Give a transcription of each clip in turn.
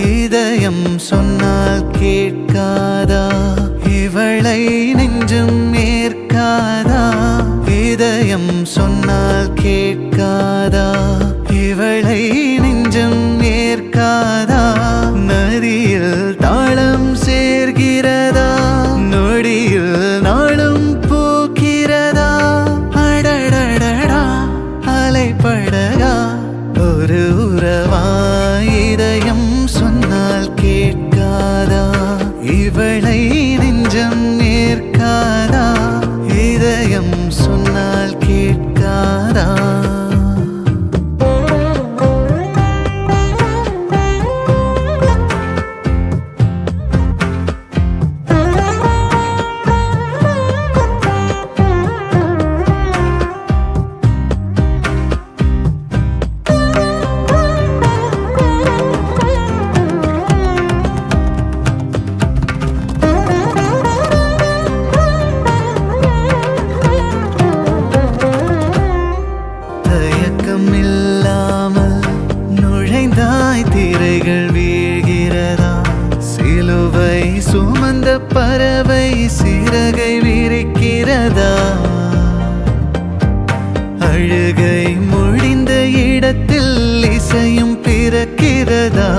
இதயம் சொன்னால் கேட்காதா, இவளை நெஞ்சம் ஏற்காதா. இதயம் சொன்னால் கேட்காதா, இவளை நெஞ்சம் ஏற்காதா. நதியில் தாளம் சேர்கிறதா, நொடியில் நாளும் பூக்கிறதா. அடடடடா அலைப்படகா ஒரு உறவா, இதயம் சொன்னால் கேட்காதா, இவளை நெஞ்சம் ஏற்காதா. இதயம் சொன்னால் கேட்காதா. இல்லாமல் நுழைந்தாய், திரைகள் வீழ்கிறதா. சிலுவை சுமந்த பறவை சிறகை விரிக்கிறதா. அழுகை முடிந்த இடத்தில் இசையும் பிறக்கிறதா.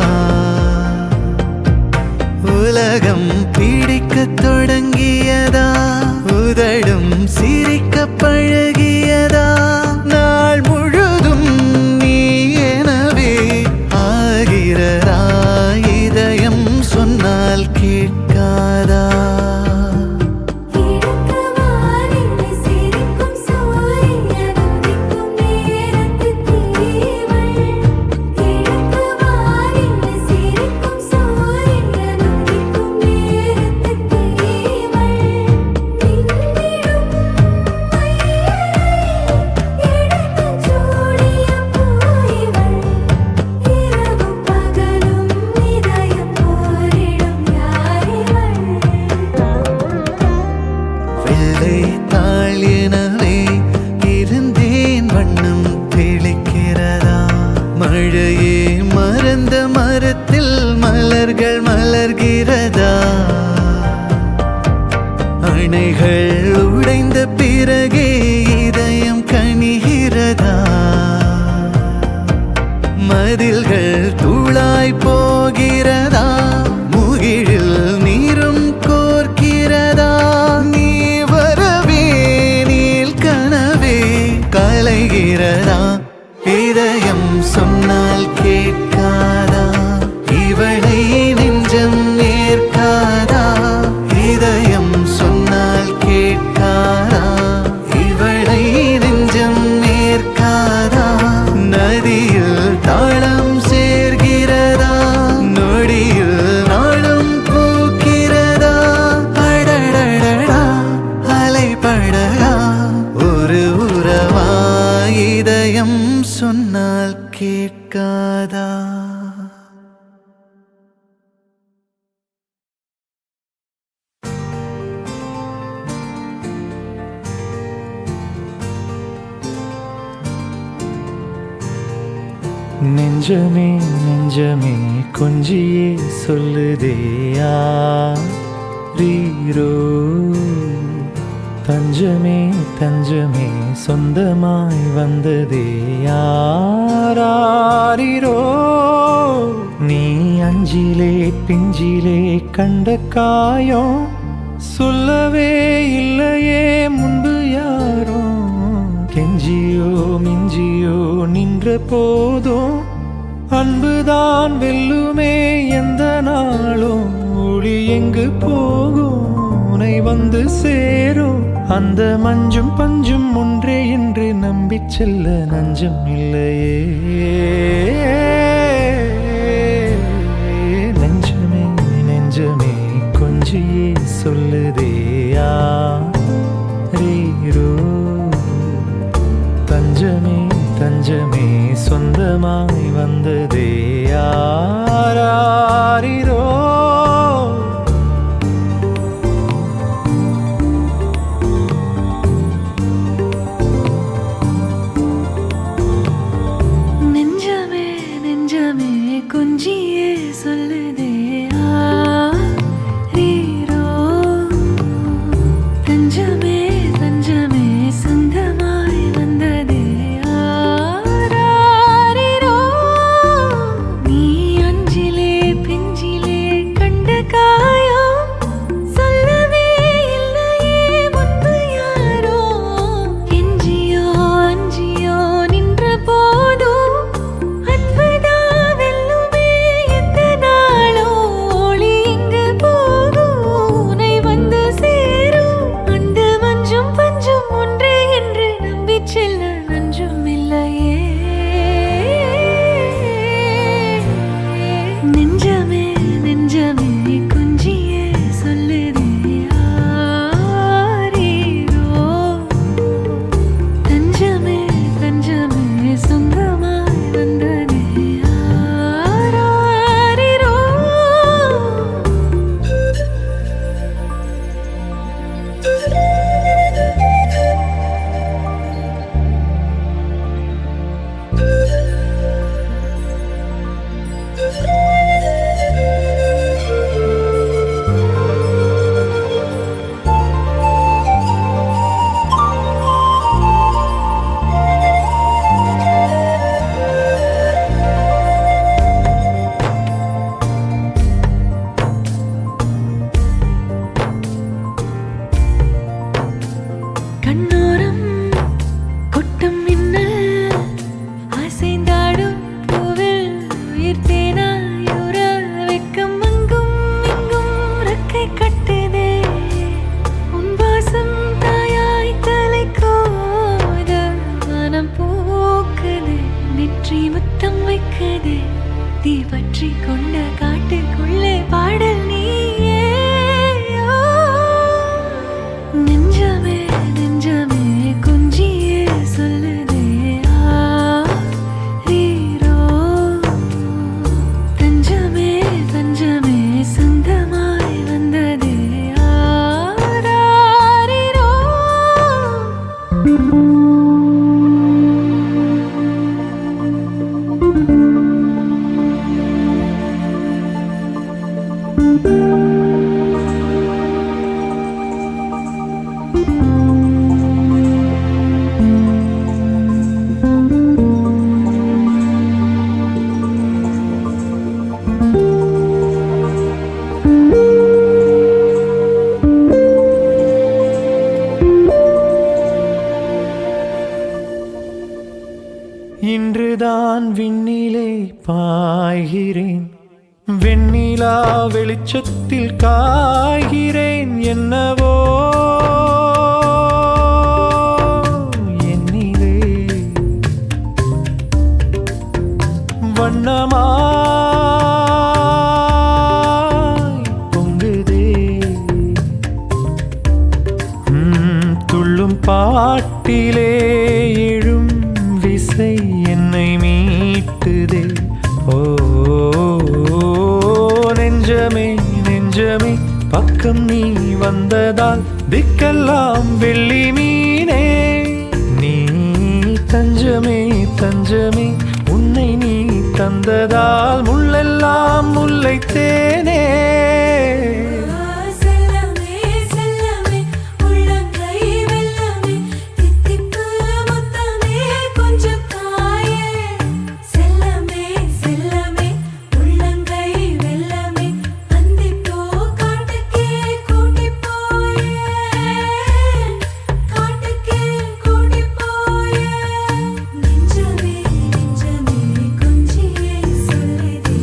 உலகம் பிடிக்கத் தொடங்கியதா, உதடும் சிரிக்க பழகியதா. நாள் முழுதும் நீ எனவே ஆகிறதா, இதயம் சொன்னால் கேட்காதா. வெள்ளை தாள் எனவே இருந்தேன், வண்ணம் தெளிக்கிறதா. மழையே மறந்த மரத்தில் மலர்கள் மலர்கிறதா. அணைகள் உடைந்த பிறகே இதயம் கனிகிறதா. மதில்கள் தூளாய் போகிறதா, முகிழில் நீரும் கோர்க்கிறதா. நீ வரவே நீல் கனவே கலைகிறதா, இதயம் சொன்னால் கேட்காதா, இவளை நெஞ்சம் ஏற்காதா. இதயம் சொன்னால் கேட்காதா, இவளை நெஞ்சம் ஏற்காதா. நதியில் தாளம் சேர்கிறதா, நொடியில் நாளும் பூக்கிறதா. அடடடடா அலைப்படகா ஒரு உறவா, இதயம் சொன்னால் கேட்காதா. நெஞ்சமே நெஞ்சமே கொஞ்சியே சொல்லுதேயா ரீரோ. தஞ்சமே தஞ்சமே சொந்தமாய் வந்ததே யாரீரோ. நீ அஞ்சிலே பிஞ்சிலே கண்ட காயம் சொல்லவே இல்லையே முன்பு யாரோ. கெஞ்சியோ மிஞ்சியோ நின்ற போதும் அன்புதான் வெல்லுமே எந்த நாளும். ஒளி எங்கு போகும் உனை வந்து சேரும். அந்த மஞ்சும் பஞ்சும் ஒன்றே என்று நம்பிச் செல்ல நஞ்சம் இல்லையே. நெஞ்சமே நெஞ்சமே கொஞ்சியே சொல்லுதேயா ரீரோ. தஞ்சமே தஞ்சமே சொந்தமாய் வந்ததே யாரீரோ. நெஞ்சமே சொல்லுதே ஆரீரோ. தஞ்சமே தஞ்சமே சொந்தமாய் வந்ததே ஆராரிரோ. நீ அஞ்சிலே பிஞ்சிலே கண்ட காயம் சொல்லவே இல்லையே முன்பு யாரோ. எஞ்சியோ அஞ்சியோ நின்ற போதும் அன்புதா வெல்லுமே எந்த நாளோ. ஒளி இங்கு போகும் உனை வந்து சேரும். அந்த மஞ்சும் பஞ்சும் ஒன்றே என்று நம்பிச் செல்ல நஞ்சும் இல்லையே. நெஞ்சமே நெஞ்சமே கொஞ்சியே சொல்லுதே ஆரீரோ. தஞ்சமே தஞ்சமே சொந்தமாய் வந்ததே ஆராரிரோ. கண்ணோரம் கொட்டும் மின்னல் அசைந்தாடும் பூவில் உயிர் தேனாயுற வெட்கம் அங்கும் இங்கும் ரெக்கை கட்டுதே. உன் வாசம் தாயாய் தலை கோத மனம் பூக்குதே. நெற்றி முத்தம் வைக்குதே. தீ பற்றி கொண்ட காட்டுக்குள்ளே பாடல் நீயே. நெஞ்சமே நெஞ்சமே கொஞ்சியே சொல்லுதே ஆரீரோ. தஞ்சமே தஞ்சமே சொந்தமாய் வந்ததே ஆராரிரோ. இன்றுதான் விண்ணிலே பாய்கிறேன். வெண்ணிலா வெளிச்சத்தில் காய்கிறேன். என்னவோ என்னிலே வண்ணமாய் பொங்குதே. துள்ளும் பாட்டிலே எழும் விசை என்னை மீட்டுதே. ஓ நெஞ்சமே நெஞ்சமே பக்கம் நீ வந்ததால் திக்கெல்லாம் வெள்ளி மீனே. நீ தஞ்சமே தஞ்சமே உன்னை நீ தந்ததால் முள்ளெல்லாம் முல்லை தேனே. செல்லமே செல்லமே உள்ளங்கை வெல்லமே தித்திப்பு முத்தமே கொஞ்சம் தாயே. செல்லமே செல்லமே உள்ளங்கை வெல்லமே அந்திப்போ காட்டுக்கே கூட்டி போயே. காட்டுக்கே கூட்டி போயே. நெஞ்சமே நெஞ்சமே கொஞ்சியே சொல்லுதே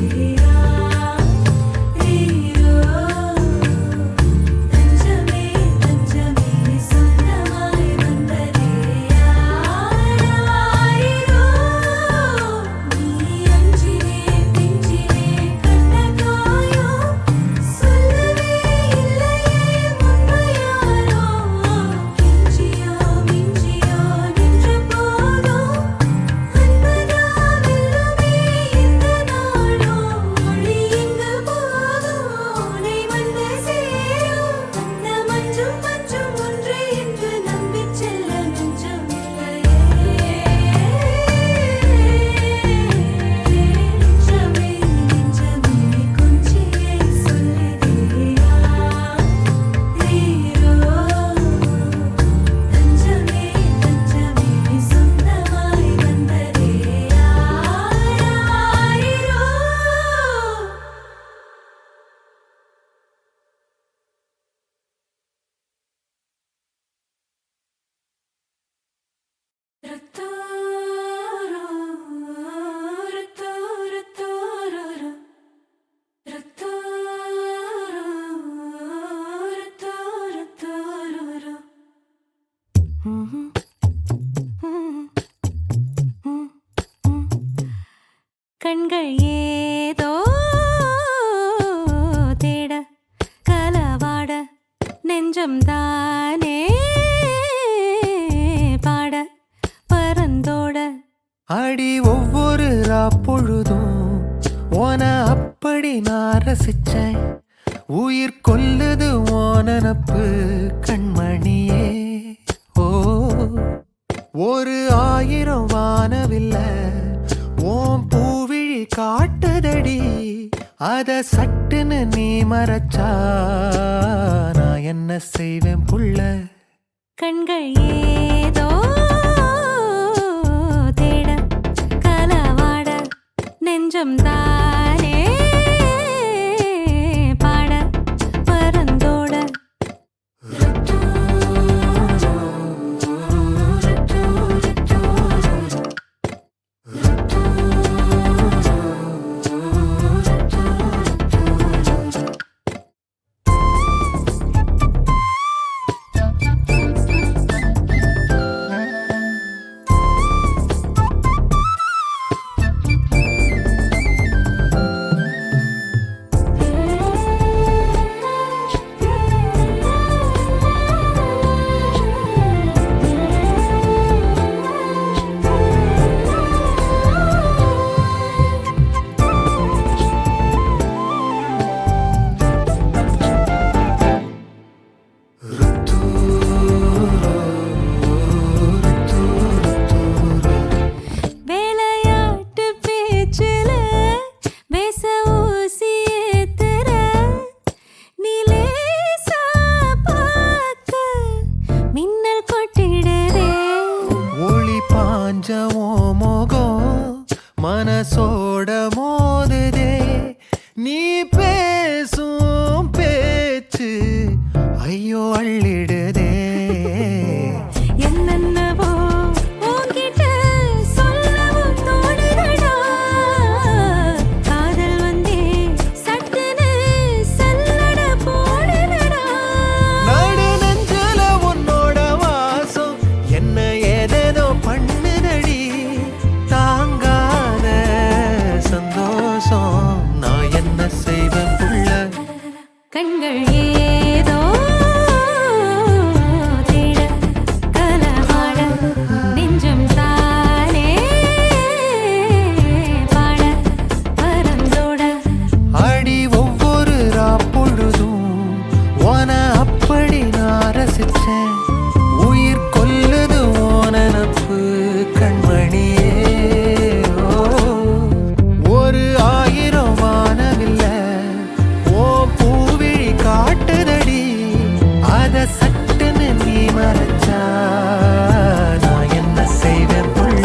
நெஞ்சம் தானே பாட பரந்தோட அடி ஒவ்வொரு பொழுதும் ஓன அப்படி நான் ரசிச்சேன் உயிர் கொல்லுது ஓனப்பு கண்மணியே ஓ ஒரு 1000 வானவில்ல ஓம் பூவிழி காட்டுதடி அத சட்டுன்னு நீ மறைச்சா நான் என்ன செய்வேன் புள்ள கண்கள் ஏதோ தேட கலவாட நெஞ்சம் தானே பாட பரந்தோட வேலையாட்டு பேச்சுல வேச ஊசி ஏத்துற நீலேசா பார்க்க மின்னல் கொட்டிடுதே ஒளி பாஞ்சமோ மோகம் மனசோட மோதுதே நீ பேசும் பேச்சு ஐயோ அள்ளிடுதே என்னென்னவோ உன்கிட்ட சொல்லவும் தோணுதடா காதல் வந்தே சட்டுன்னு சல்லட போடுதடா நாடு நெஞ்சல உன்னோட வாசம் என்ன ஏதேதோ பண்ணுதடி தாங்காத சந்தோஷம் நான் என்ன செய்வேன் புள்ள கண்கள் ஏதோ தேட கலவாட நெஞ்சம் தானே பாட பரந்தோட அடி ஒவ்வொரு பொழுதும் ஓன அப்படி நான் ரசிச்சேன் உயிர் கொல்லுது ஓனப்பு கண்மணியே ஓ ஒரு 1000 வானவில்ல ஓ பூவிழி காட்டுதடி அத சட்டுன்னு நீ மறைச்சா நான் என்ன செய்வேன் புள்ள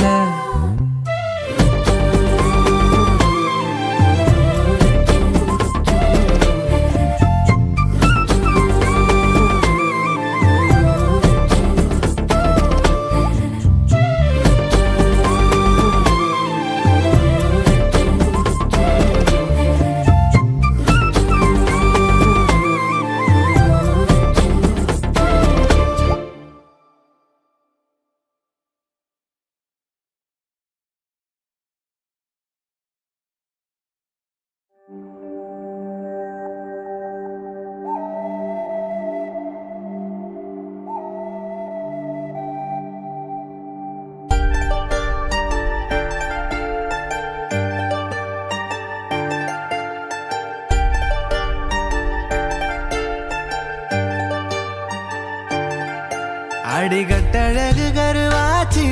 அடிகட்டழகு கருவாச்சு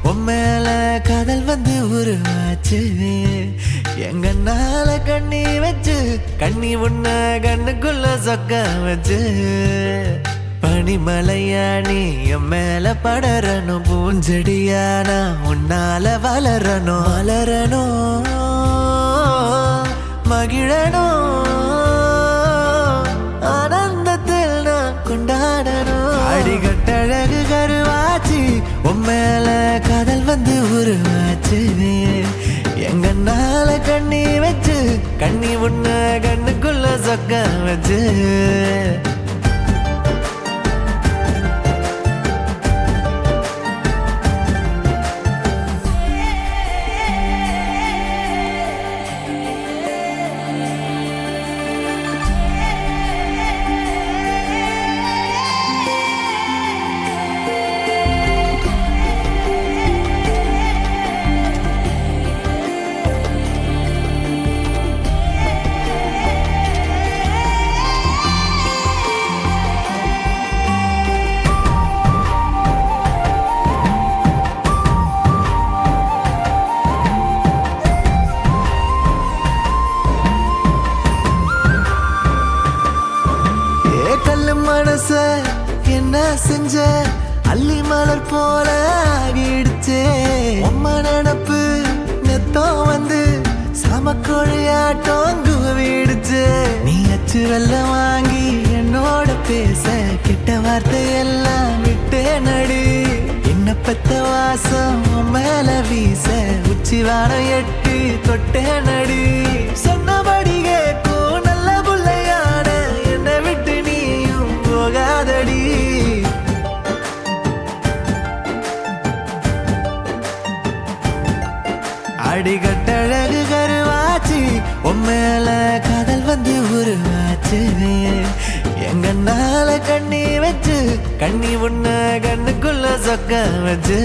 உம்மேல காதல் வந்து உருவாச்சு எங்கன்னால கண்ணி வச்சு கண்ணி உன்ன கண்ணுக்குள்ள சொக்க வச்சு பனிமலையா நீ என் மேல படரணும் பூஞ்செடியானா உன்னால வளரணும் வளரணும் மகிழணும் ஆனந்தத்தில் நான் கொண்டாடணும் அடிகட்டழகு கருவாச்சு உம்மேல காதல் வந்து உருவாச்சு எங்கன்னால கண்ணி வச்சு கண்ணி உன்ன கண்ணுக்குள்ள சொக்க வச்சு என்ன செஞ்ச அள்ளி மலர் போல ஆகிடுச்சே அம்மா நினப்பு நெத்தோ வந்து சமக்கொழியாட்டம் குவிடுச்சு நீ அச்சு வெள்ளம் வாங்கி என்னோட பேச கிட்ட வார்த்தை எல்லாம் விட்டே நடி என்ன பெத்த வாசம் மேல வீச உச்சி வாரம் எட்டி தொட்டே நடி சொன்னபடி கேட்கும் நல்ல புள்ளையான என்னை விட்டு நீயும் போகாதடி அடிகட்டழகு கருவாச்சு உண்மையில காதல் வந்து உருவாச்சு எங்கன்னால கண்ணி வச்சு கண்ணி உன்ன கண்ணுக்குள்ள சொக்க வச்சு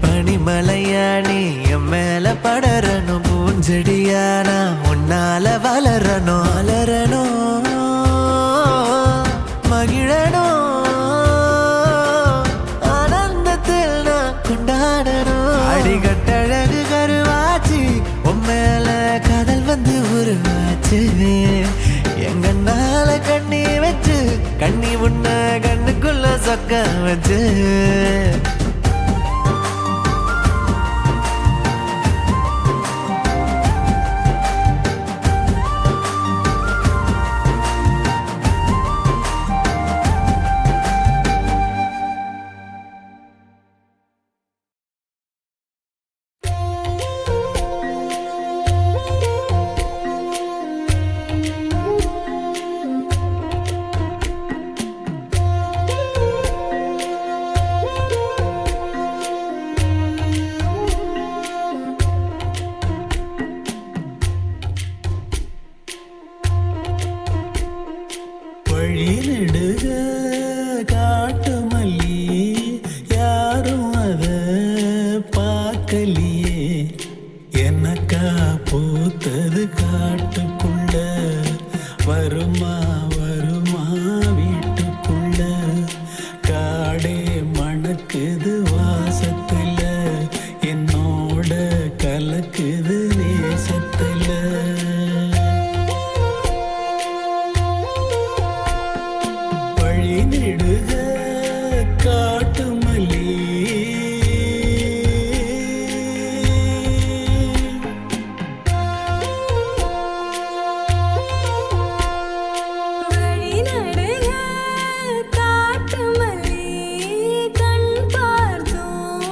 பனிமலையானி என் மேல படரணும் பூஞ்செடியானா உன்னால வளரணும் வளரணும் மகிழணும் ஆனந்தத்தில் நான் கொண்டாடணும் அடிகட்டழகு கருவாச்சு உண்மையில காதல் வந்து உருவாச்சு எங்கன்னால கண்ணி வச்சு கண்ணி உன்ன கண்ணுக்குள்ள சொக்க வச்சு வழிநெடுக காட்டு மல்லி யாரும் அத பார்க்கலையே எனக்கா பூத்தது காட்டுக்குள்ள வருமா வருமா வீட்டுக்குள்ள காடே மணக்குது வாசத்துல என்னோட கலக்குது நேசத்துல வழிநெடுக காட்டு மல்லி வழிநடுக காட்டு மல்லி கண் பார்த்தோம்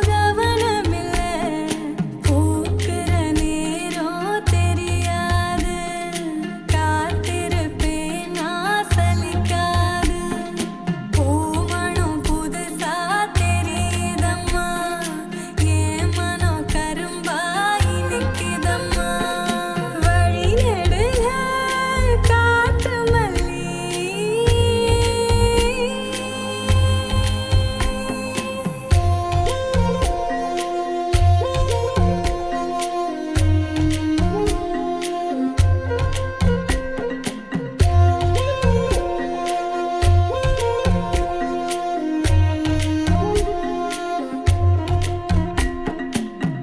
கவனமில்ல பூக்கிற நேரம் தெரியாது காத்திருப்பேன் நான் சலிக்காது பூமணம் புதுசா தெரியுதம்மா என் மனம் கரும்பாய் நிற்குதம்மா வழிநெடுக காட்டு மல்லி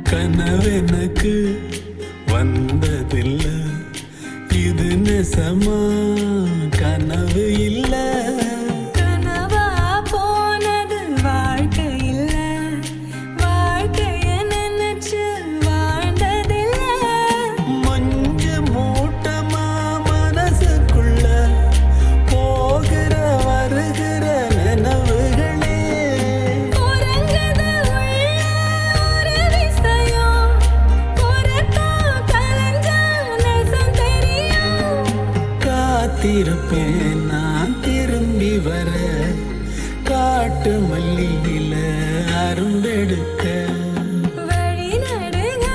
கனவெனக்கு வந்ததில்ல இது நெசமா கனவு இல்ல கனவா போனது வாழ்க்கை இல்ல வாழ்க்கைய நினைச்சு வாழ்ந்ததில்ல மஞ்சு மூட்டமா மனசுக்குள்ள போகிற வருகிற நினைவுகளே உறங்குது உள்ள ஒரு விஷயம் உறக்கம் கலைஞ்சா நெசம் தெரியும் காத்திருப்பேன் நான் திரும்பி வர காட்டு மல்லியில அரும்பெடுக்க வழிநடுக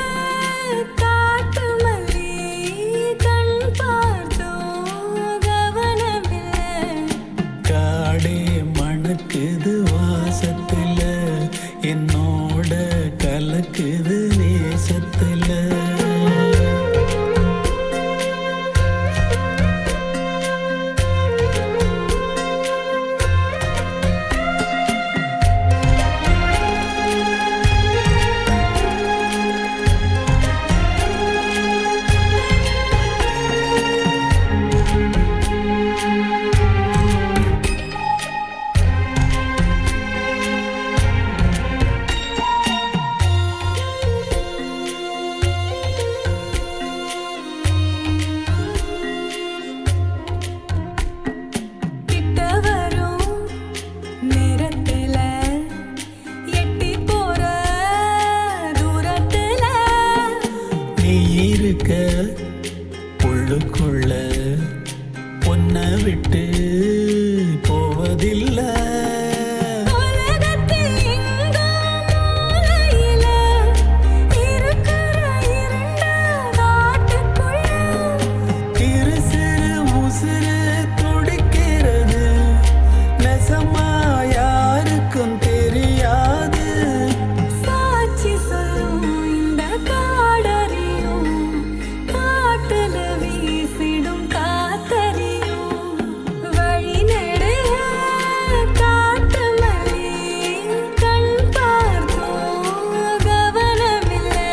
காட்டு மல்லி கண் பார்த்தோம் கவனமில்ல காடே மணக்குது வாசத்துல என்னோட கலக்குது நேசத்துல விட்டு போவதில்லை. உலகத்தில் எங்கோ மூலையில இருக்கிற இருண்ட காட்டுக்குள்ள இரு சிறு உசுறு துடிக்கிறது, நெசமா யாருக்கும் தெரியாது. சாட்சி சொல்லும் இந்த காடறியும் காட்டுல வீசிடும் காத்தறியும் வழி நெடுக காட்டு மல்லி கண் பார்த்தோம் கவனமில்லை.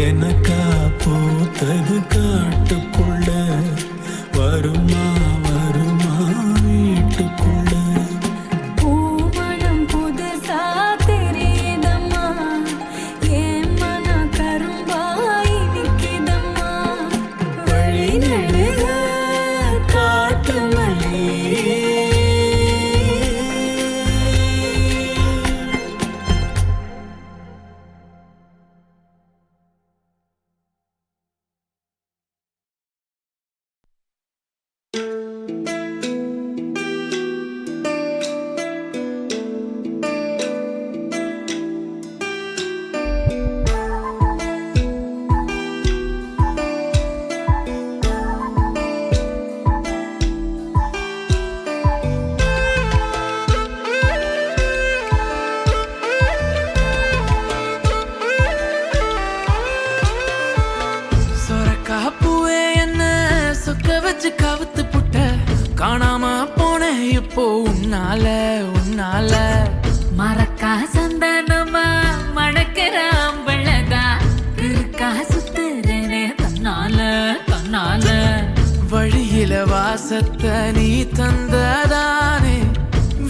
எனக்கா பூத்தது காட்டுக்குள்ள, வருமா வருமா வீட்டுக்குள்ள. பூமணம் புதுசா தெரியுதம்மா, என் மனம் கரும்பாய் நிக்குதம்மா. வழி நெடுக காட்டு மல்லி சொரக்கா பூவே என்ன சொக்க வச்சு கவுத்து புட்ட, காணாம போனேன் இப்போ உன்னால உன்னால. மரக்கா சந்தனமா மணக்கிற அம்பளதா இருக்கா சுத்துறனே தன்னால தன்னால. வழியில வாசத்தை நீ தந்ததானே,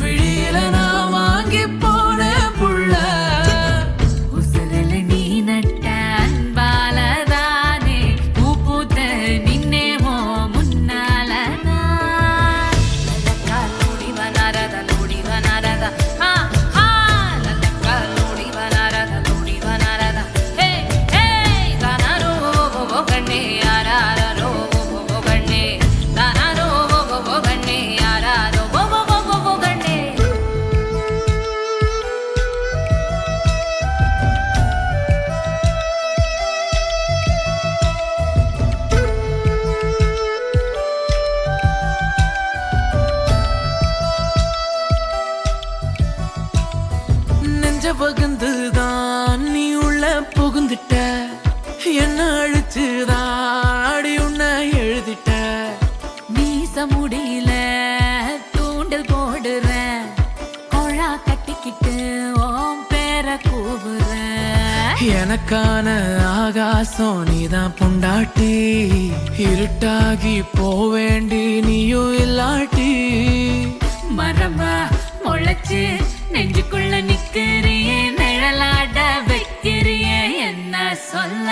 விழியில நான் வாங்கி போன புள்ள. உசுரல நீ நட்ட அன்பாலதானே பூ பூத்த நின்னேமோ முன்னால நான். லலக்கா லோடி வனாரத லோடி வனாரத ஹா ஹா லலக்கா லோடி வனாரத லோடி வனாரத ஹே ஹே தானாரோ ஓ கண்ணே யாராரோ ஓ கண்ணே தானாரோ ஓ கண்ணே யாராரோ ஓ கண்ணே. நெஞ்ச பகுந்துதான் நீ உள்ள புகுந்துட்ட, என்ன அழிச்சுதான் அடி உன்னை எழுதிட்ட. மீச முடியல தூண்டல் போடுற, கொழா கட்டிக்கிட்டு ஓம் பேர கூவுற. எனக்கான ஆகாசம் நீதான் பொண்டாட்டி, இருட்டாகி போவேண்டி நீயும் இல்லாட்டி. மரமா முளைச்சு நெஞ்சுக்குள்ள நிக்கிறியே, நிழலாட வைக்கிறியே என்ன சொல்ல.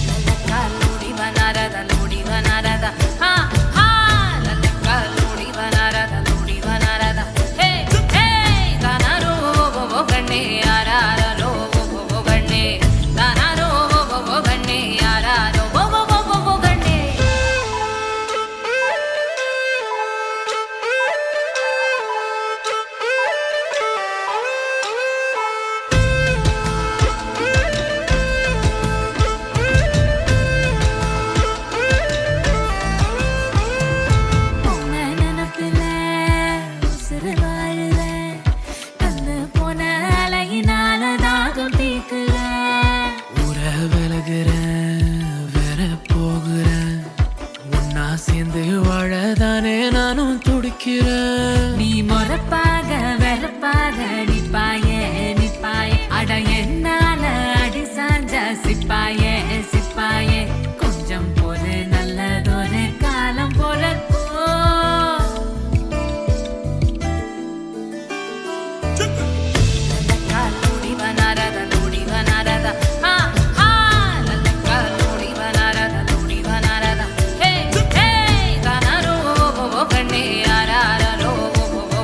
லலக்கா லோடி வனாரத லோடி வனாரத ஹா ஹா லலக்கா லோடி வனாரத லோடி வனாரத ஹே ஹே தானாரோ ஓ கண்ணே யாராரோ ஓ கண்ணே தானாரோ ஓ கண்ணே யாராரோ ஓ கண்ணே.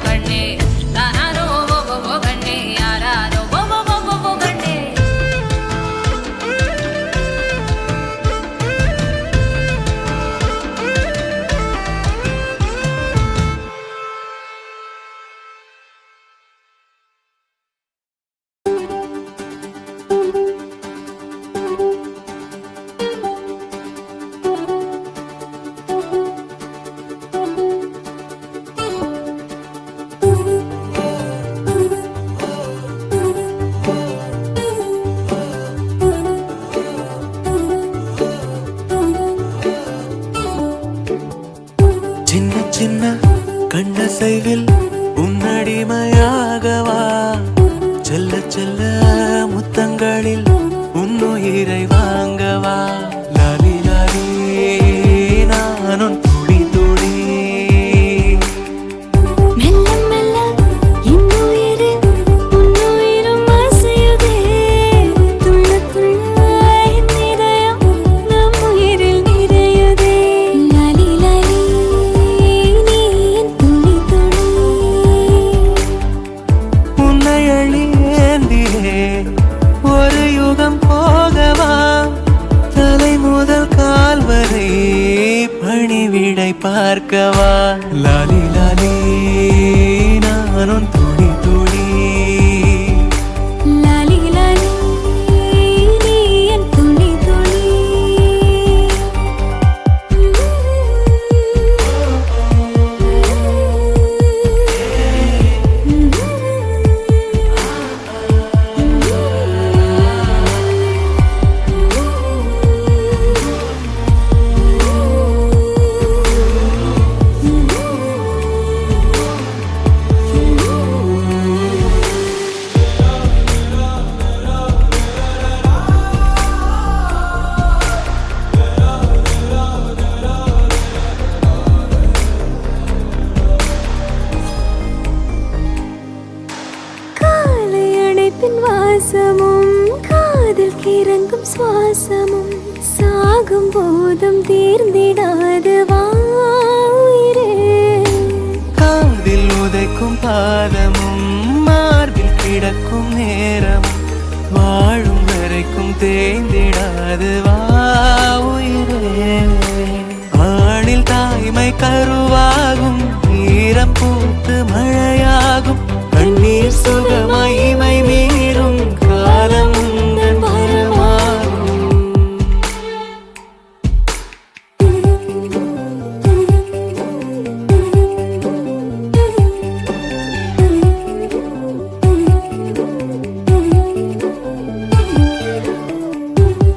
கண்ணே சின்ன கண்ணசைவில் உன்னடிமையாகவா செல்ல செல்ல முத்தங்களில் உன்னுயிரை வாங்கவா லாலி லாலி நானும் துடி துடி மெல்ல மெல்ல இன்னுயிரு உன்னுயிரும் அசையுதே துள்ள துள்ள என் இதயம் நம் உயிரில் நிறையுதே லாலி லாலி நீ என் துளி துளி உன்னை அழியேந்தியே ஒரு யுகம் போகவா தலை முதல் கால் வரை பணிவிடை பார்க்கவா லாலி லாலி நானும் துடி துடி லாலி லாலி நீ என் துளி துளி காலை அணைப்பின் வாசமும் காதில் கிறங்கும் சுவாசமும் சாகும் போதும் தீர்ந்திடாது வாயிரே காதில் உதைக்கும் பாதமும் மார்பில் கிடக்கும் நேரமும் வாழும் வரைக்கும் தேய்ந்திடாது வா உயிரே ஆணில் தாய்மை கருவாகும் ஈரம் பூத்து மழையாகும் கண்ணீர் சுகமாய் இமை மீறும் காலம் உந்தன் வரமாகும்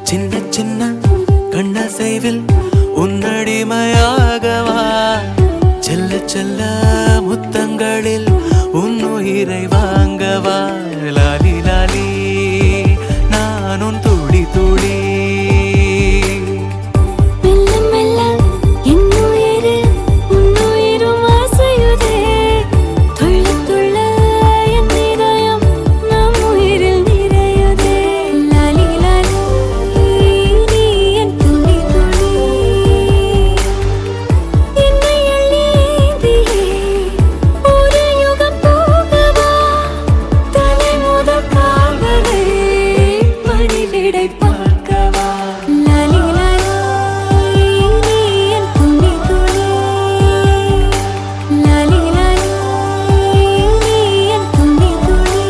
சின்ன சின்ன கண்ணசைவில் உன்னடிமையாகவா செல்ல செல்ல முத்தங்களில் உன்னுயிரை வாங்கவா லாலி லாலி நானும் துளி துளி மெல்ல மெல்ல இன்னுயிரு உன்னுயிரும் அசையுதே துள்ள துள்ள என் இதயம் நம் உயிரில் நிறையுதே லாலி லாலி நீ என் துளி துளி என்னை அள்ளியேந்தியே ஒரு யுகம் போகவா தலை முதல் கால் வரை பணிவிடை பார்க்கவா லாலி லாலி நீ என் துளி துளி லாலி லாலி நீ என் துளி துளி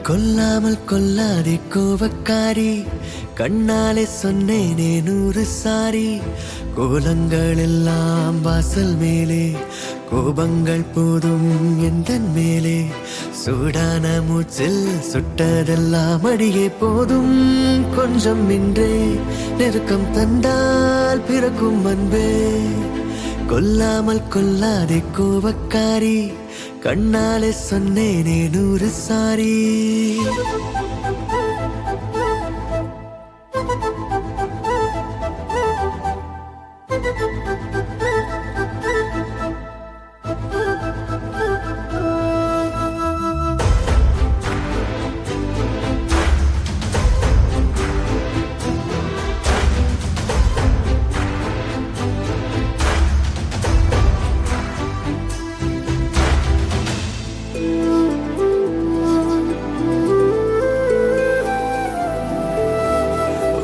கொல்லாமல் கொல்லாதே கோபக்காரி கண்ணாலே சொன்னேனே 100 சாரி கோலங்கள் எல்லாம் வாசல் மேலே கோபங்கள் போதும் எந்தன் மேலே சூடான மூச்சில் சுட்டதெல்லாம் அடியே போதும் கொஞ்சம் இன்றே நெருக்கம் தந்தால் பிறக்கும் அன்பே கொல்லாமல் கொல்லாதே கோபக்காரி கண்ணாலே சொன்னேனே 100 சாரி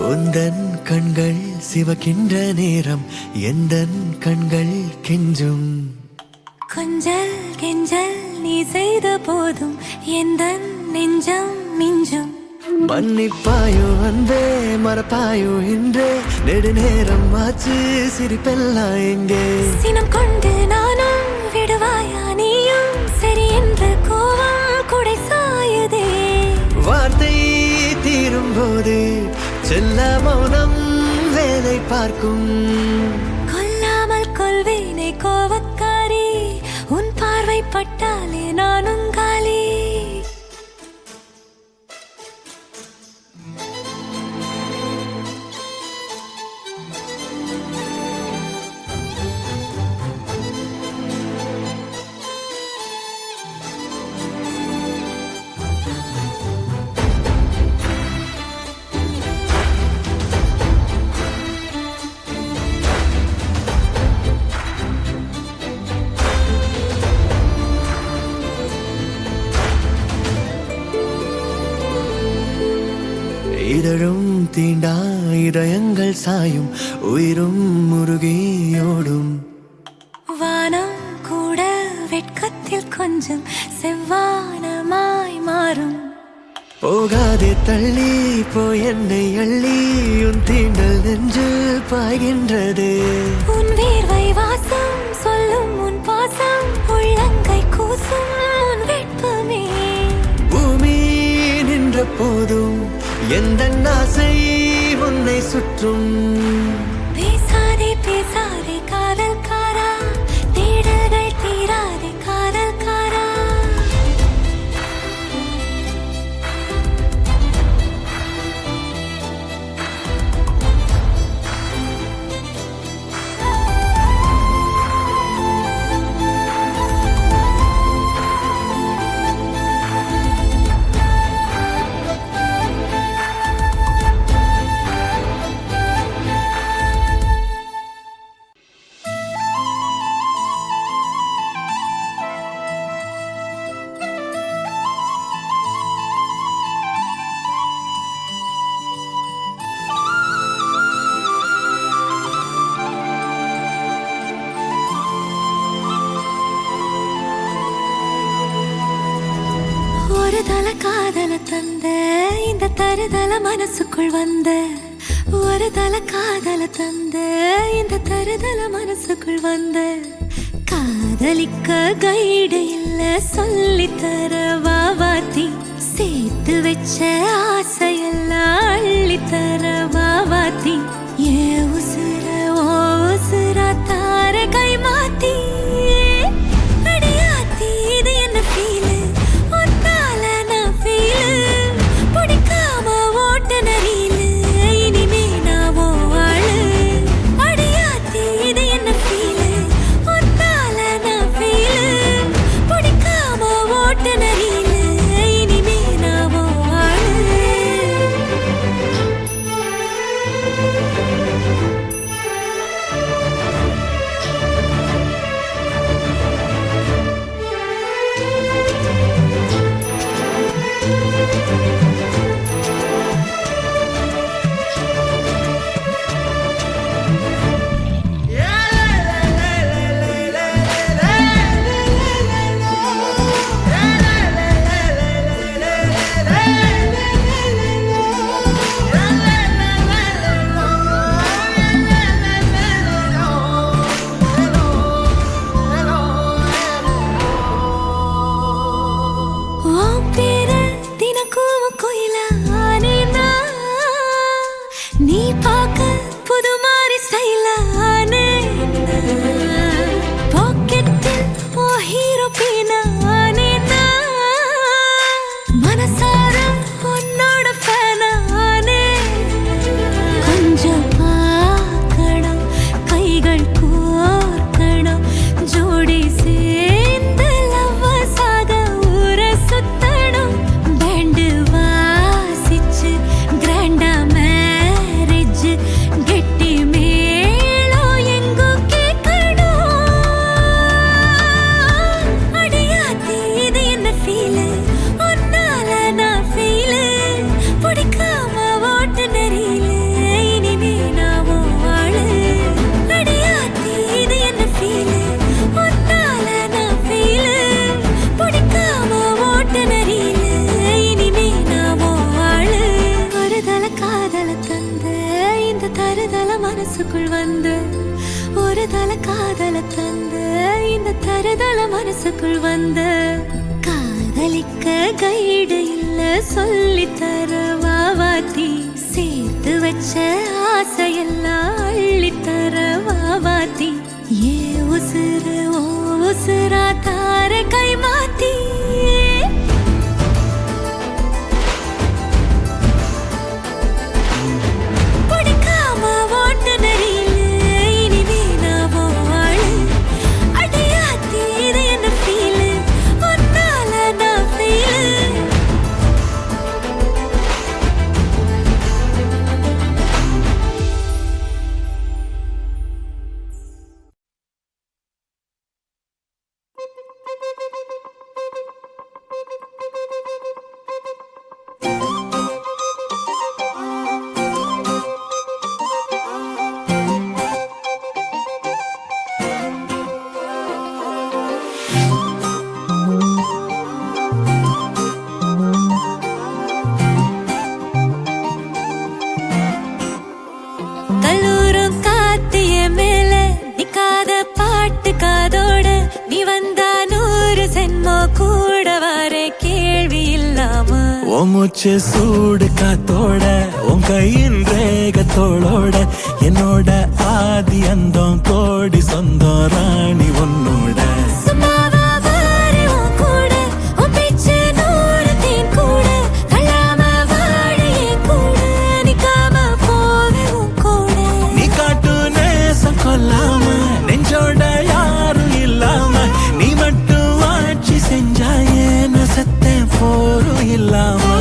உந்தன் கண்கள் சிவக்கின்ற நேரம் எந்தன் கண்கள் கெஞ்சும் கொஞ்சல் கெஞ்சல் நீ செய்த போதும் எந்த நெஞ்சம் மிஞ்சும். மன்னிப்பாயோ அன்பே மறப்பாயோ இன்றே நெடுநேரம் ஆச்சு சிரிப்பெல்லாம் எங்கே. சினம் கொண்டு நானும் விடுவாயா நீயும் சரி என்ற கோவம் குடை சாயுதே. வார்த்தை தீரும் போது செல்ல மௌனம் வேலை பார்க்கும். கொல்லாமல் கொள்வேனே கோவக்காரி உன் பார்வை பட்டாலே நானும் காலி. இதழும் தீண்டா இதயங்கள் சாயும் உயிரும் முருகியோடும். வானம் கூட வெட்கத்தில் கொஞ்சம் செவ்வானமாய் மாறும். போகாதே தள்ளி போய் என்னை அள்ளி உன் தீண்டல் நெஞ்சில் பாய்கின்றது. உன் வேர்வை வாசம் சொல்லும் உன் பாசம் உள்ளங்கை கூசும் உன் வெட்பமே. பூமி நின்ற போதும் எந்த ஆசை உன்னை சுற்றும். பேசாதே பேசாதே காதல் காரா தேடல்கள் தீராதே காதல் காரா. ஒரு தல காதல தந்த இந்த தருதல மனசுக்குள் வந்த. ஒரு தல காதல தந்த இந்த தருதல மனசுக்குள் வந்த. காதலிக்க கைடு இல்ல சொல்லித்தர வாவாத்தி. சேர்த்து வச்ச ஆசையெல்லாம் அள்ளித்தர வாவாத்தி. ஏ உசுர ஓ உசுரா தார கை மாத்தி. அடியாத்தி இது என்ன ஃபீலு ஒன்னால நான் ஃபீலு. பிடிக்காம ஓட்ட நரீலு இனிமே நான் ஓ ஆளு. அடியாத்தி இது என்ன ஃபீலு ஒன்னால நான் ஃபீலு. பிடிக்காம ஓட்ட நரீலு இனிமே நான் ஓ ஆளு. மனசுக்குள் வந்த காதலிக்க கைடு இல்ல சொல்லி தர வாவாத்தி சேர்த்து வச்ச ஆசையெல்லாம் அள்ளித்தர வாவாத்தி ஏ உசுறு ஓ உசுரா தார கை மாத்தி மூச்சு சூடு காத்தோட உன் கையின் ரேகத்தோளோட என்னோட ஆதி அந்தம் கோடி சொந்தம் ராணி உன்னோட நீ காட்டு நேசம் கொல்லாம நெஞ்சோட யாரும் இல்லாம நீ மட்டும் ஆட்சி செஞ்சாயே நசத்தேன் போரும் இல்லாம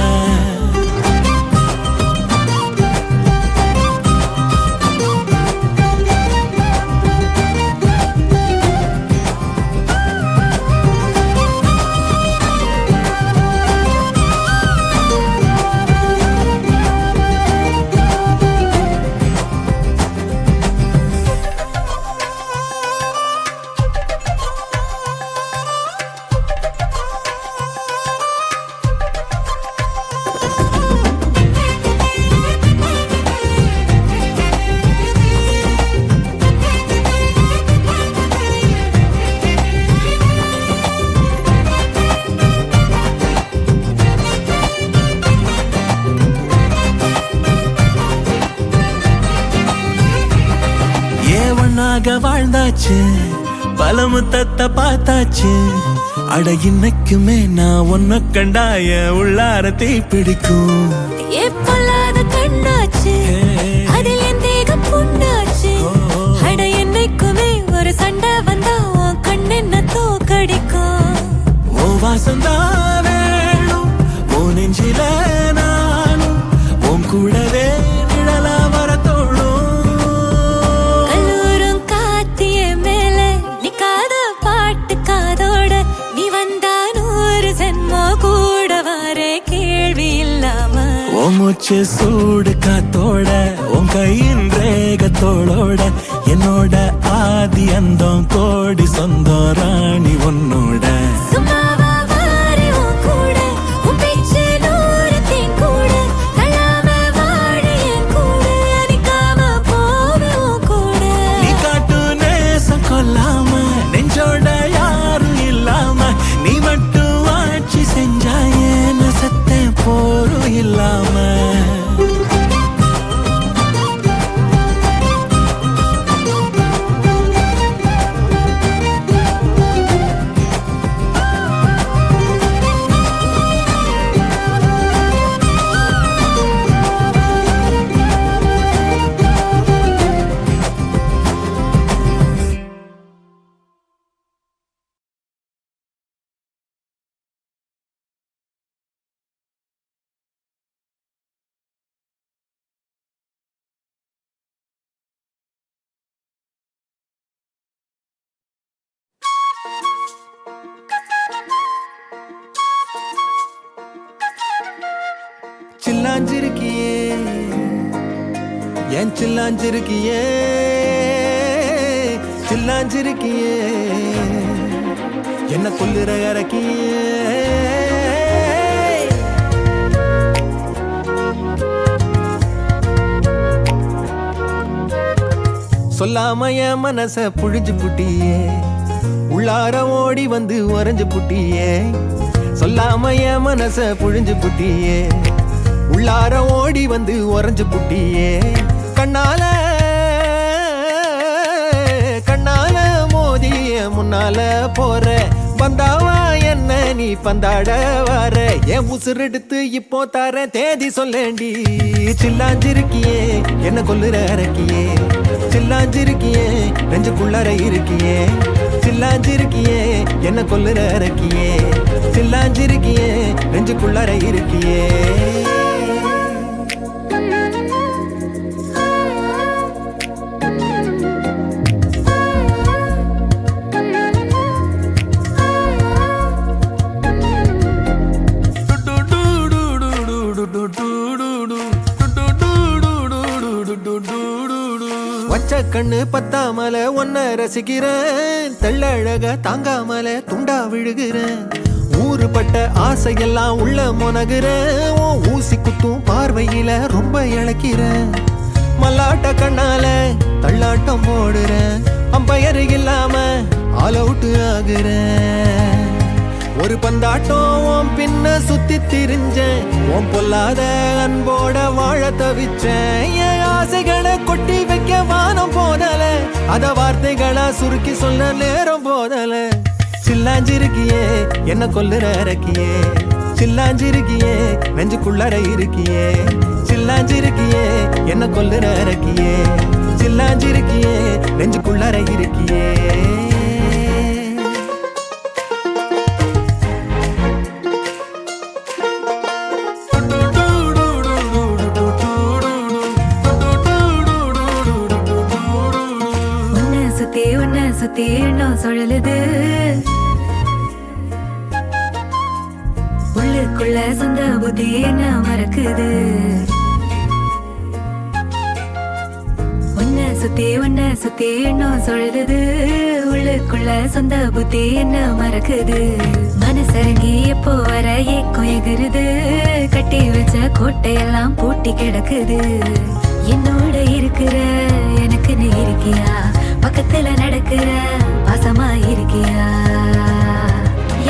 வாழ்ந்தாச்சு பல முத்தத்தை பார்த்தாச்சு அட இன்னைக்குமே நான் உன்ன கண்டாய உள்ளார தீ பிடிக்கும் கண்ணாச்சு அதில் என் தேகம் புண்ணாச்சு அட என்னைக்குமே ஒரு சண்டை வந்தா உன் கண்ணென்ன தோக்கடிக்கும் ஓ வாசந்தான் வேணும் ஓ நெஞ்சில நானும் உன் கூடவே நிழலா வர தோணும் மூச்சு சூடு காத்தோட உன் கையின் ரேகத்தோளோட என்னோட ஆதி அந்தம் கோடி சொந்தம் ராணி உன்னோட நீ காட்டு நேசம் கொல்லாம நெஞ்சோட யாரும் இல்லாம நீ மட்டும் ஆட்சி செஞ்சாயே நசத்தேன் போரும் இல்லாம சில்லாஞ்சிருக்கியே ஏன் சில்லாஞ்சிருக்கியே சில்லாஞ்சிருக்கியே என்ன கொல்லுற இறக்கியே சொல்லாம என் மனச புழிஞ்சு புட்டியே உள்ளார ஓடி வந்து உறைஞ்சு புட்டியே சொல்லாம என் மனச புழிஞ்சு புட்டியே உள்ளார ஓடி வந்து உறைஞ்சு புட்டியே கண்ணால கண்ணால மோதிய முன்னால போற வந்தாவா என்ன நீ பந்தாட வர என் உசுரெடுத்து இப்போ தர தேதி சொல்லேண்டி சில்லாஞ்சிருக்கியே என்ன கொல்லுற அரக்கியே சில்லாஞ்சிருக்கியே நெஞ்சுக்குள்ளற இருக்கியே சில்லாஞ்சிருக்கியே என்ன கொல்லுற அரக்கியே சில்லாஞ்சிருக்கியே நெஞ்சுக்குள்ளற இருக்கியே வச்ச கண்ணு பத்தாமல ஒன்ன ரசிக்கிறேன் தெள்ளழக தாங்காமல துண்டா விழுகிறேன் ஊறுபட்ட ஆசையெல்லாம் உள்ள முனகுறேன் உன் ஊசி குத்தும் பார்வையில ரொம்ப இழக்கிறேன் மல்லாட்ட கண்ணால தள்ளாட்டம் போடுறேன் அம்பயரு இல்லாம ஆல் அவுட் ஆகுறேன் ஒரு பந்தாட்டம் உன் பின்ன சுத்தி திரிஞ்சேன் உன் பொல்லாத அன்போட வாழ தவிச்சேன் என் ஆசைகளை கொட்டி வைக்க வானம் போதல அத வார்த்தைகளா சுருக்கி சொல்ல நேரம் போதல சில்லாஞ்சிருக்கியே என்ன கொல்லுற அரக்கியே சில்லாஞ்சிருக்கியே நெஞ்சுக்குள்ளற இருக்கியே சில்லாஞ்சிருக்கியே என்ன கொல்லுற அரக்கியே சில்லாஞ்சிருக்கியே நெஞ்சுக்குள்ளற இருக்கியே சுத்தி எண்ணம் சுழலுது உள்ளுக்குள்ள சொந்த புத்தி என்ன மறக்குது உன்னை சுத்தி எண்ணம் சுழலுது உள்ளுக்குள்ள சொந்த புத்தி என்ன மறக்குது மனசரங்கி எப்போ வர ஏக்கம் எகுருது கட்டி வச்ச கோட்டையெல்லாம் பூட்டி கிடக்குது என்னோட இருக்கிற எனக்கு நீ இருக்கியா பக்கத்துல நடக்கிற பாசமா இருக்கியா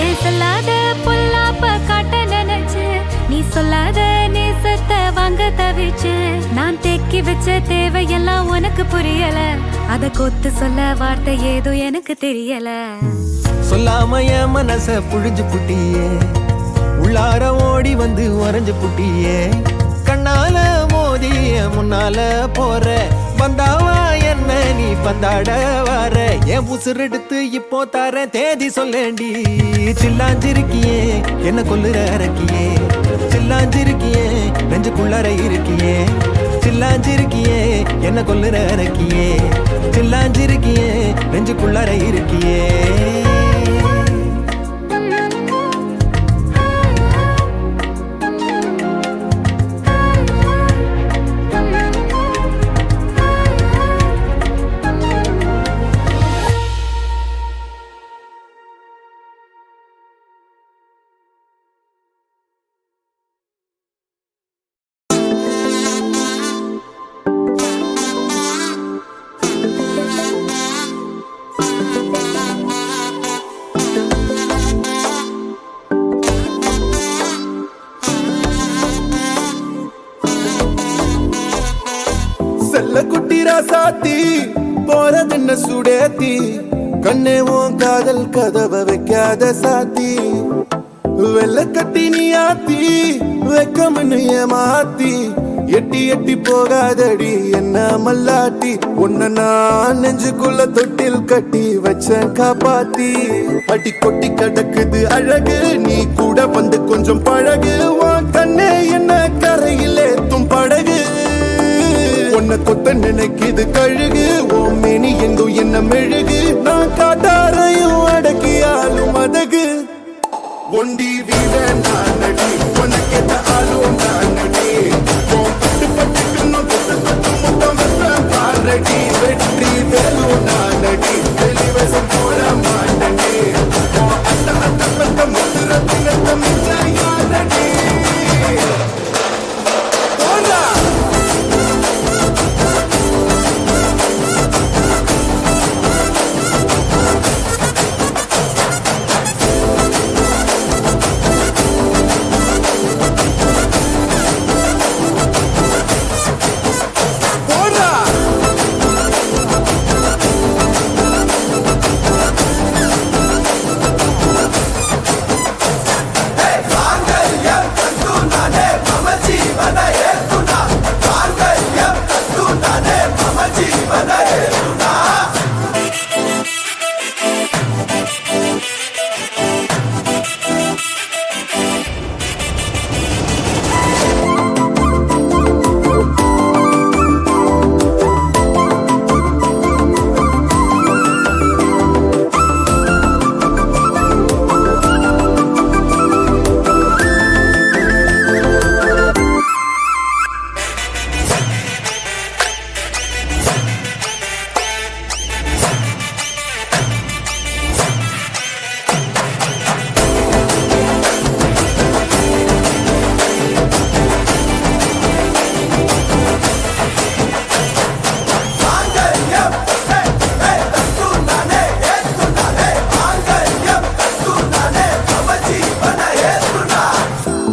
ஏன் சொல்லாத பொல்லாப்ப காட்ட நினைச்சு நீ சொல்லாத நேசத்தை வாங்க தவிச்சு நான் தேக்கி வச்ச தேவையெல்லாம் உனக்கு புரியல அத கொத்து சொல்ல வார்த்தை ஏதோ எனக்கு தெரியல சொல்லாம என் மனச புழிஞ்சு புட்டியே உள்ளார ஓடி வந்து உறைஞ்சு புட்டியே கண்ணால மோதிய முன்னால போற வந்தாவா என்ன நீ பந்தாட வர என் உசுரெடுத்து இப்போ தர தேதி சொல்லேண்டி சில்லாஞ்சிருக்கியே என்ன கொல்லுற அரக்கியே சில்லாஞ்சிருக்கியே நெஞ்சுக்குள்ளற இருக்கியே சில்லாஞ்சிருக்கியே என்ன கொல்லுற அரக்கியே சில்லாஞ்சிருக்கியே நெஞ்சுக்குள்ளற இருக்கியே சாத்தி போறதென்ன சுடேத்தி கண்ணே உன் காதல் கதவை வைக்காத சாத்தி வெள்ள கட்டி நீ ஆத்தி வெக்கம்னு ஏமாத்தி எட்டி எட்டி போகாதடி என்ன மல்லாட்டி உன்ன நான் நெஞ்சுக்குள்ள தொட்டில் கட்டி வச்ச காப்பாத்தி அடி கொட்டி கிடக்குது அழகு நீ கூட வந்து கொஞ்சம் பழகு உன் கண்ணே என்ன கரையிலே தும் படகு உன்னை கொத்த நினைக்குது கழுகு ஓ மேனி எங்கும் என்ன மெழுகு நான் காட்டாரையும் அடக்கியாலும் அதகு ஒண்டி வீர நானடி உனக்கேத்த ஆளும் நானடி பட்டு பட்டுக்கணும் தொட்டு தொட்டு முத்தம் பாரடி வெற்றி வேலும் நானடி வெளிவசம் போட மாட்டடி அத்த அத்த பத்த முத்துற தினத்த மிச்ச யாரடி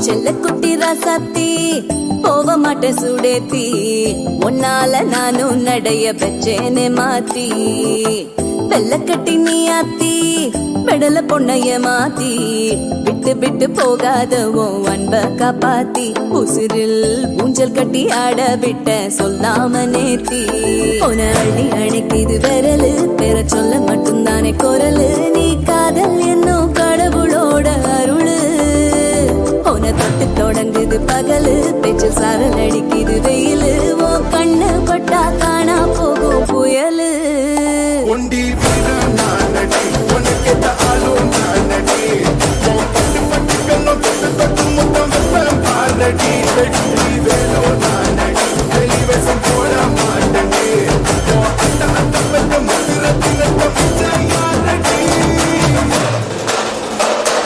செல்ல குட்டி ராசாத்தி போக மாட்டேன் சுடேத்தி உன்னால நானும் நடைய பெற்றேனே மாத்தி வெள்ளக்கட்டி நீ ஆத்தி பெடல பொண்ணைய மாத்தி விட்டு விட்டு போகாத உன் அன்ப காப்பாத்தி உசிரில் ஊஞ்சல் கட்டி ஆட விட்ட சொல்லாம நேத்தி உன அள்ளி அணைக்குது விரலு பெற சொல்ல மட்டும்தானே குரலு நீ காதல் என்னும் கடவுளோட அருளு உன தொட்டு தொடங்குது பகலு பேச்சு சாரல் அடிக்குது வெயிலு ஓ கண்ணு பட்டா காணா போகும் புயலு ஒண்டி வீரன் நானடி உனக்கேத்த ஆளும் நானடி பட்டு பட்டு கண்ணம் தொட்டு தொட்டு முத்தம் வெப்பம் பாரடி வெற்றி வேலோ நானடி வெளிவசம் போட மாட்டடி அந்த அந்த பெற்ற முத்திரத்தினத்த யாரடி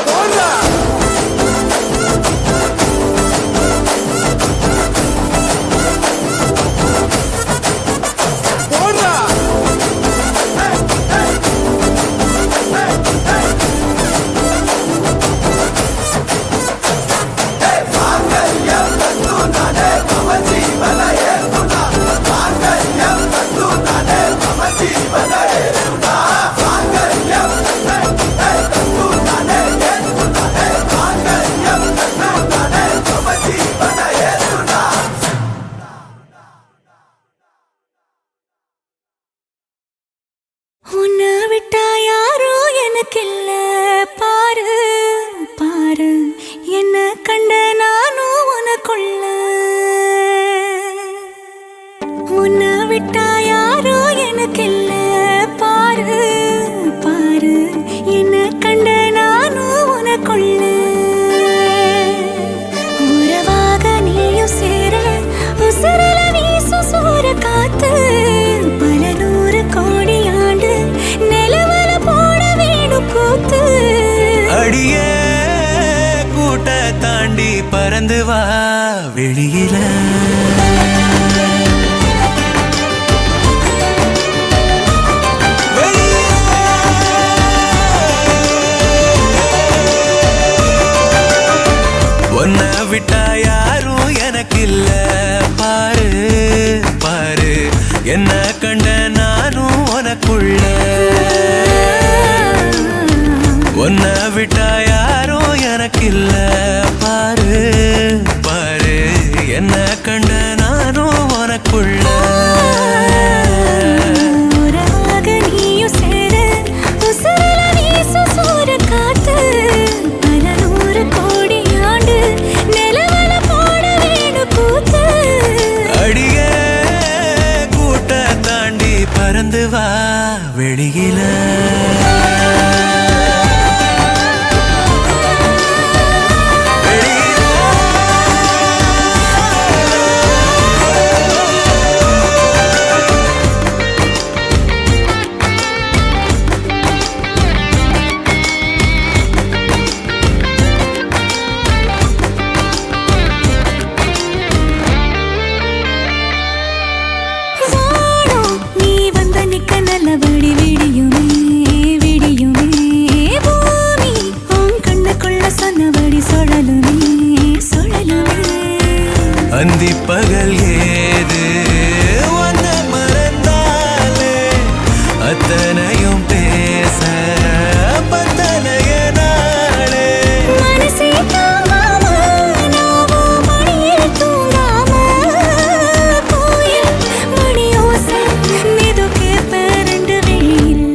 போடா போடா உன்னை விட்டா யாரோ எனக்கில்ல பாரு பாரு என்ன கண்ட நானும் உனக்குள்ள உன்னை விட்டா யாரோ எனக்கில்ல பாரு பாரு என்ன கண்ட நானும் உனக்குள்ள உறவாக நீயும் சேர உசரல வீசு சூற காத்து பல நூறு கோடி ஆண்டு நிலவல போட வேணும் கூத்து அடியே கூட்ட தாண்டி பறந்து வா வெளியில உன்னை விட்டா யாரும் எனக்கு இல்ல பாரு பாரு என்ன கண்ட நானும் உனக்குள்ள உன்னை விட்டா யாரும் எனக்கு இல்ல பாரு பாரு என்ன கண்ட நானும் உனக்குள்ள உறவாக நீயும் சேர உசரல வீசு சூற காத்து பல நூறு கோடி ஆண்டு நிலவல போட வேணும் கூத்து அடியே கூட்ட தாண்டி பறந்து வா வெளியில வானம் நீ வந்த நிக்க நல்லபடி விடியுமே விடியுமே பூமி உன் கண்ணுக்குள்ள சொன்னபடி சுழலுமே சுழலுமே அந்தி பகல் ஏது உன்னை மறந்தாலே அத்தனையும் பேச பத்தனைய நாளே மனசே தாங்காம நாவும் மணியில் தூங்காம கோயில் மணியோசை மெது கேப்ப ரெண்டு வெயில்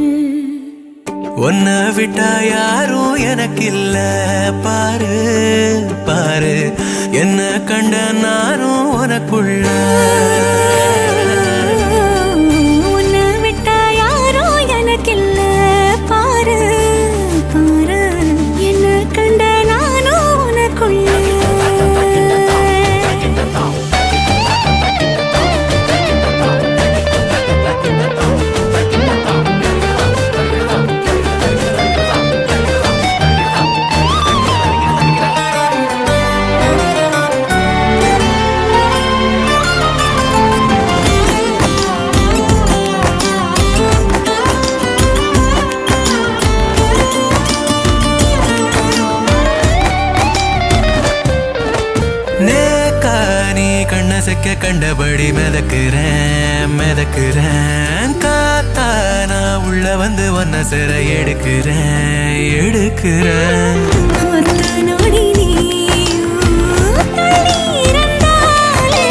உன்னை விட்டா யாரும் எனக்கு இல்ல பாரு பாரு என்ன கண்ட நானும் உனக்குள்ள உன்னை விட்டா யாரோ எனக்கில்ல பாரு பாரு என்ன கண்ட நானும் உனக்குள்ள அசைக்க கண்டபடி மிதக்குறேன் காத்தா நான் உள்ள வந்து ஒன்ன சிற எடுக்கிறேன் ஒத்த நொடி நீயும் தள்ளி இருந்தாலே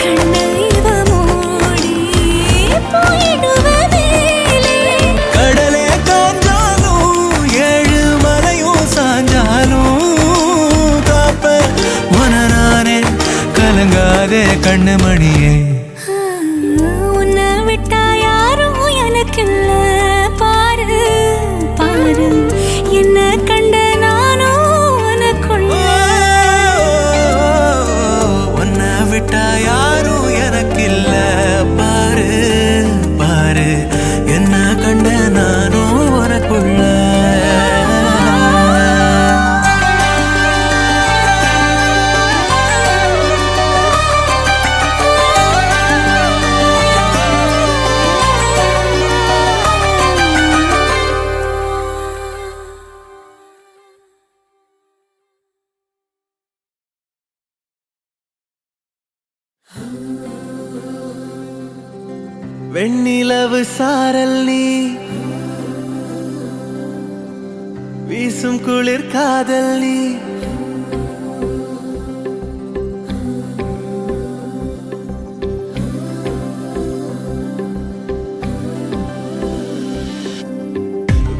கண்ணை இவ மூடி போயிடுவ மேலே. கடலே காஞ்சாலும் ஏழு மலையும் சாஞ்சாலும் காப்ப உன நானே கலங்காதே கண்ணு மணியே. உன்னை விட்டா யாரும் எனக்கில்ல பாரு பாரு என்ன கண்ட நானும் உனக்குள்ள. உன்னை விட்டா யாரும் எனக்கில்ல பாரு பாரு என்ன கண்ட நானும் உனக்குள்ள. வெண்ணிலவு சாரல் நீ வீசும் குளிர் காதல் நீ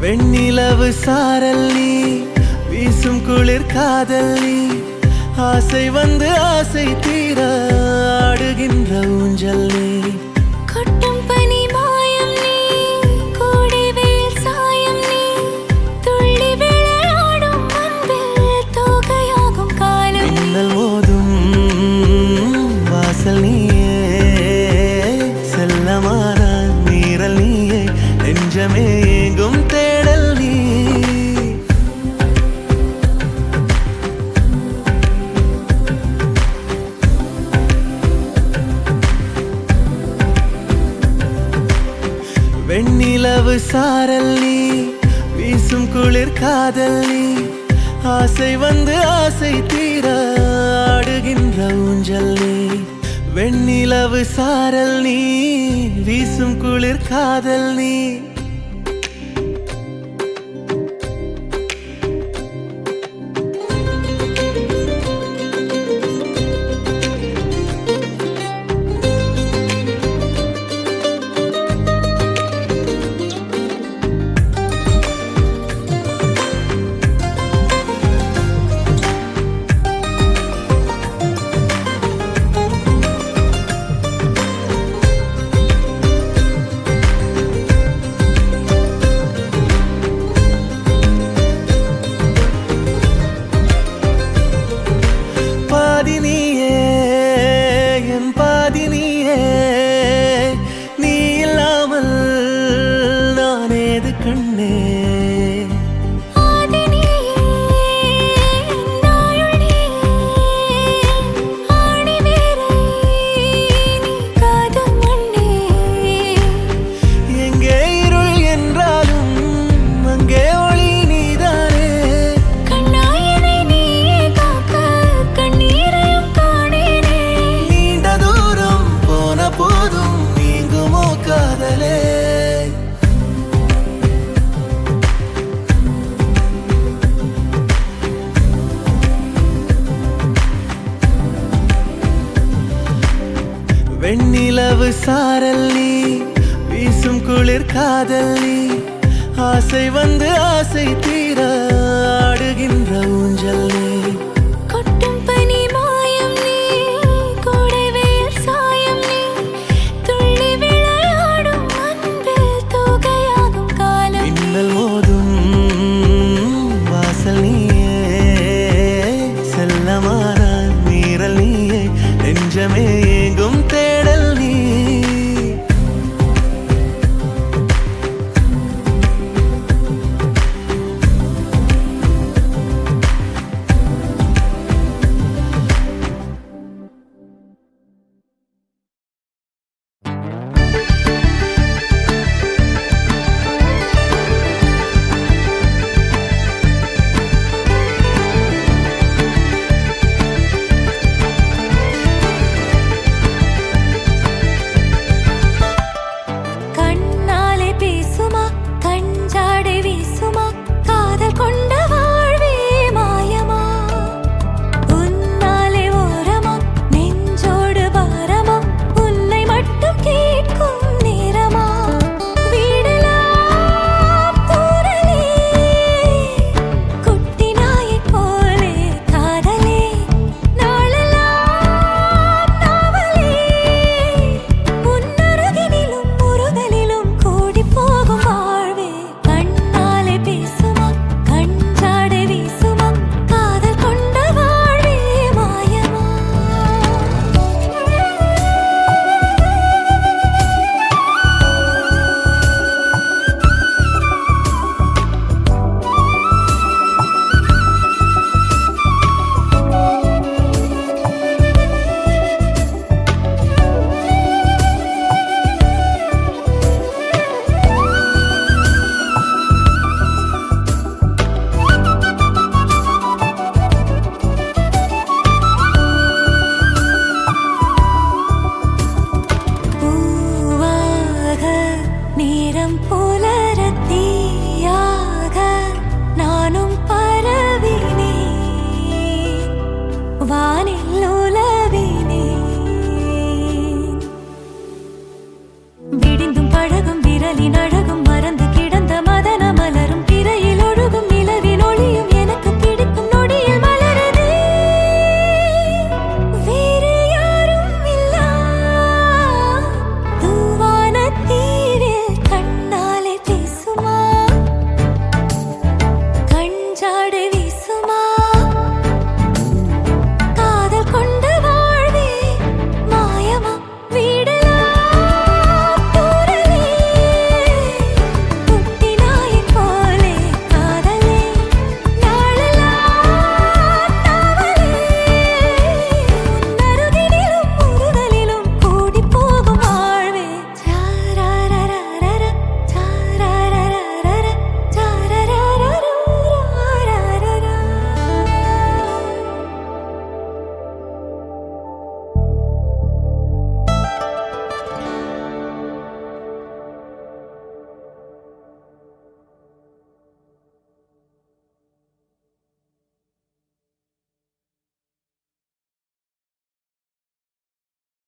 வெண்ணிலவு சாரல் நீ வீசும் குளிர் காதல் நீ ஆசை வந்து ஆசை தீர ஆடுகின்ற ஊஞ்சல் நீ. கொட்டும் பனி மாயம் நீ கோடை வெயில் சாயம் நீ துள்ளி விளையாடும் அன்பில் தோகையாகும் காலம். மின்னல் மோதும் வாசல் நீயே செல்லமான நீரல் நீயே நெஞ்சமே எங்கும் தேடல் நீ. வெண்ணிலவு சாரல் நீ வீசும் குளிர் காதல் நீ ஆசை வந்து ஆசை தீர ஆடுகின்ற ஊஞ்சல் நீ. வெண்ணிலவு சாரல் நீ வீசும் குளிர் காதல் நீ. வெண்ணிலவு சாரல் நீ வீசும் குளிர் காதல் நீ ஆசை வந்து ஆசை தீர